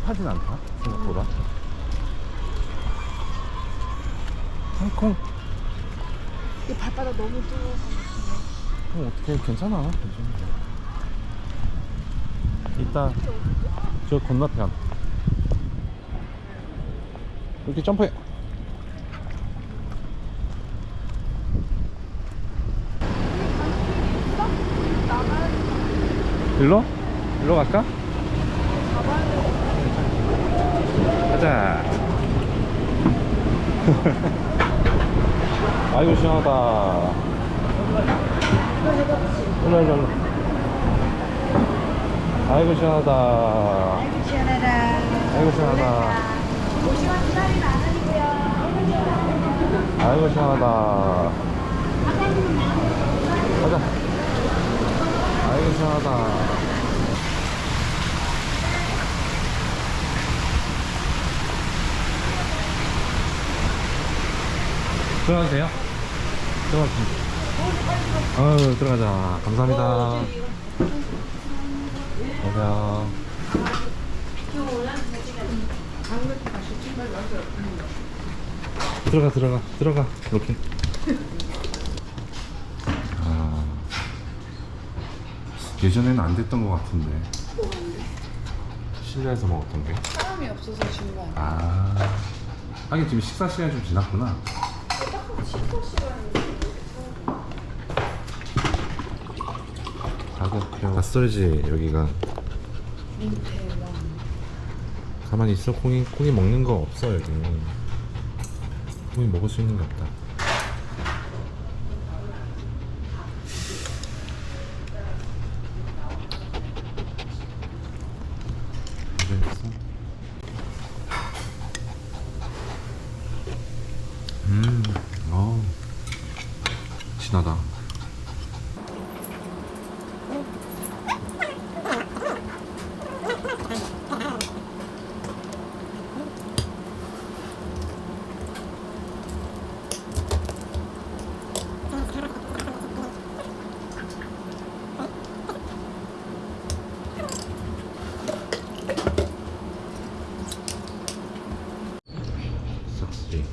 습하진 않다 생각보다. 땅콩. 이 발바닥 너무 뜨거워. 어떻게 괜찮아. 이따 저 건너편 이렇게 점프해. 일로? 일로 갈까? 가자. 아이고 시원하다. 일로. 아이고 시원하다. 아이고 시원하다. 아이고 시원하다. 오시면 기다리면 안 하시고요. 아이고 시원하다. 가자. 아이고 시원하다. 들어가도 돼요? 들어가자. 감사합니다. 안녕하세요. 들어가. 이렇게. 예전에는 안 됐던 것 같은데. 실내에서 먹었던 게. 사람이 없어서 준 거 아니야? 하긴 지금 식사 시간이 좀 지났구나. 가격표 낯설지 여기가. 가만히 있어. 콩이 먹는 거 없어 여기. 콩이 먹을 수 있는 게 없다. 진하다. 싹쓸이.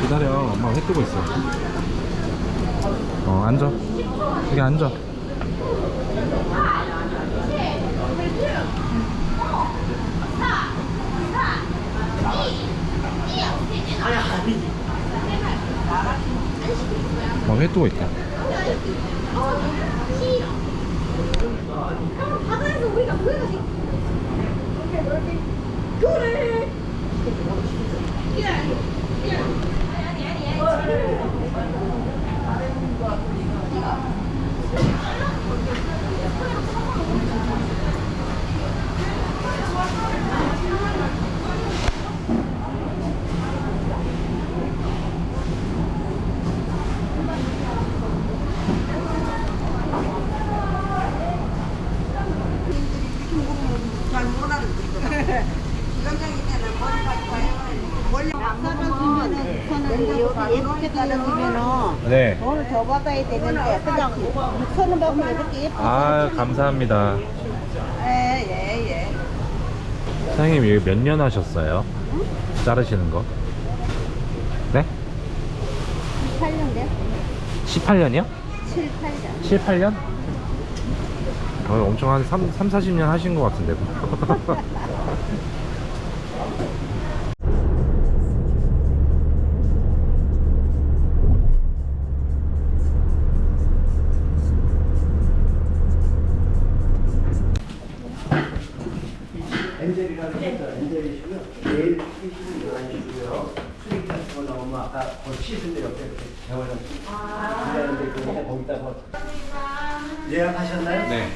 기다려. 엄마 회 뜨고 있어. 앉아. 여기 앉아. 회 뜨고 있다. 바다에서 우리가 구해가지. 그래. 예쁘게 달아주면은 네. 돈을 더 받아야 되는데 그냥 6,000원 받으면 이렇게 예쁘게 감사합니다. 예예예. 사장님 여기 몇 년 하셨어요? 자르시는 거? 네? 8년 돼? 18년이요? 7, 8년. 7, 8년? 엄청 한 40년 하신 것 같은데. 엔젤이라는 거죠. 엔젤이시고요. 내일 쉬시는 11시고요. 수익 같은 거 나오면 아까 그 시즌대 옆에 이렇게 재워놨어요. 기다리는데 그거 거기다가 예약하셨나요? 네.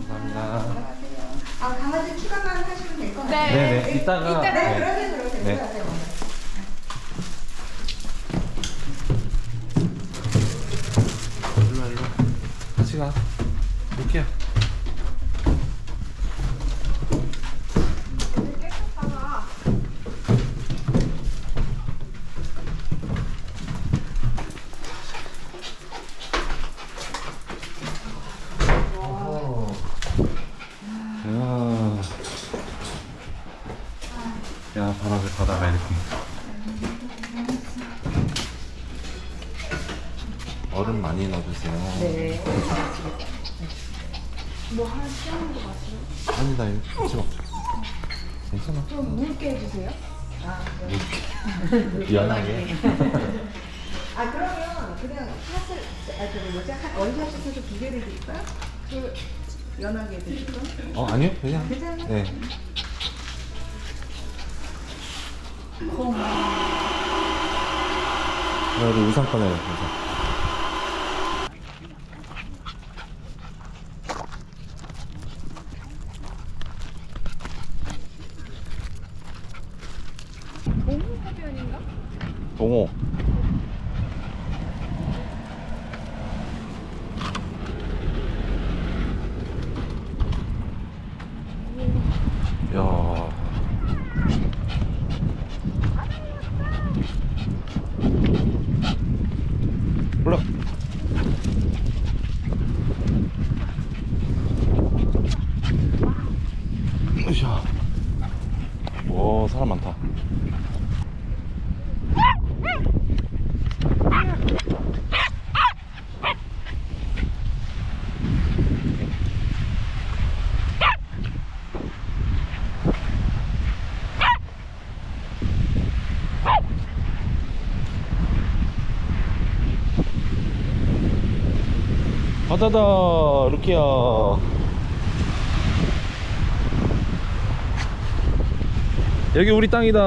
감사합니다. 강아지 추가만 하시면 될 것 같아요. 네네. 이따가. 그러세요. 네. 일로. 루키야. 야, 바닥에 바다가 이렇게. 얼음 많이 넣어주세요. 네. 아니, 나 이거 같이 먹자. 괜찮아. 좀 묽게 해주세요. 연하게. 아 그러면 그냥 샷을 저기 뭐지 원샷을 해서 두 개를 드릴까요? 그 연하게 드릴까? 아니요, 그냥. 괜찮아요? 네. 우리 우산 꺼내요, 우산. 동호. 야. 올라. 으쌰. 와, 사람 많다. 바다다, 루키야. 여기 우리 땅이다.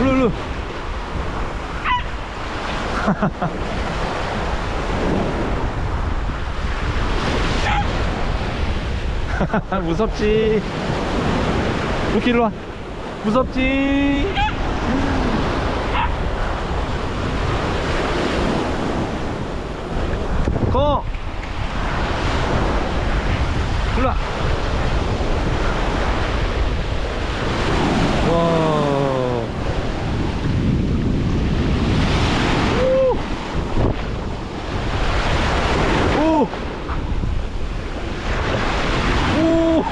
일로 일로. 무섭지. 루키 일로 와. 무섭지. 고! 일로 와. 와. 오! 오!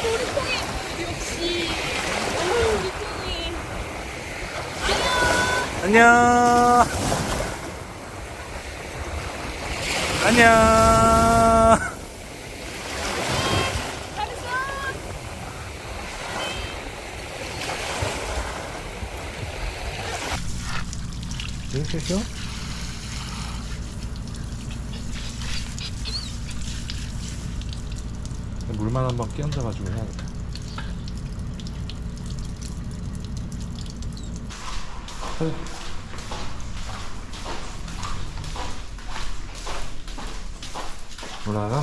우리 콩이 역시 우리 콩이 안녕. 안녕. 잘했어. 재밌겠어? 물만 한번 끼얹어가지고 해야겠다. 그래. 올라가?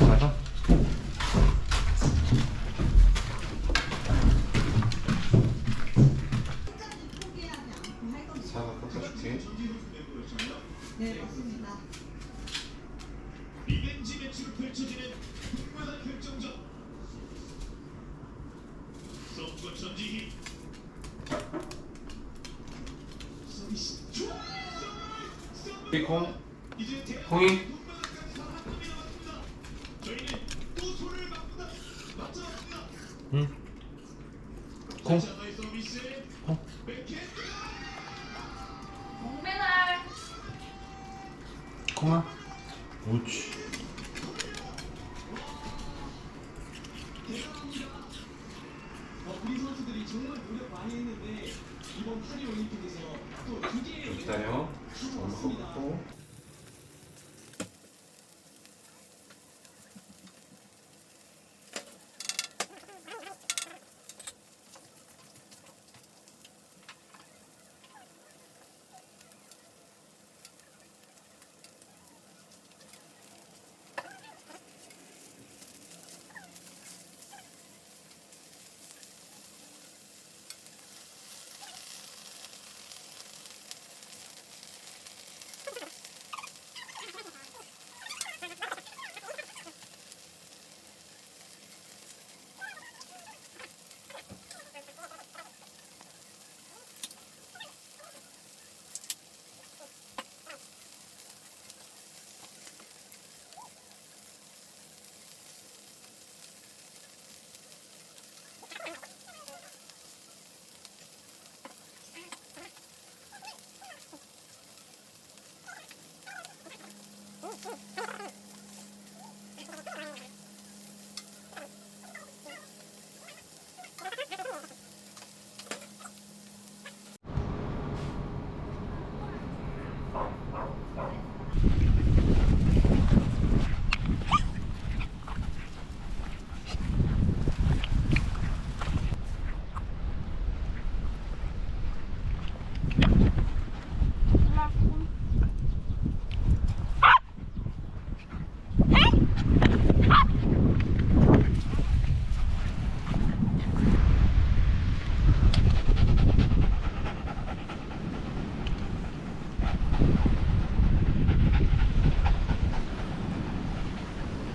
올라가? 사과 깎아줄게. 네, 맞습니다. 리벤지 매치로 펼쳐지는 극명한 결정전. 썸과 전지희. 콩, 이제 콩이. 저희는 또 손을 맞다 응. 콩. 자나의 서비스에 콩. 백핸드. 목매날. 콩아. 옳지. 우리 선수들이 정말 노력 많이 했는데 이번 파리 올림픽에서 또 두 개의 기다려. 먹고.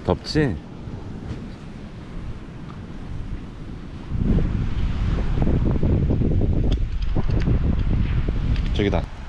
덥지? 저기다.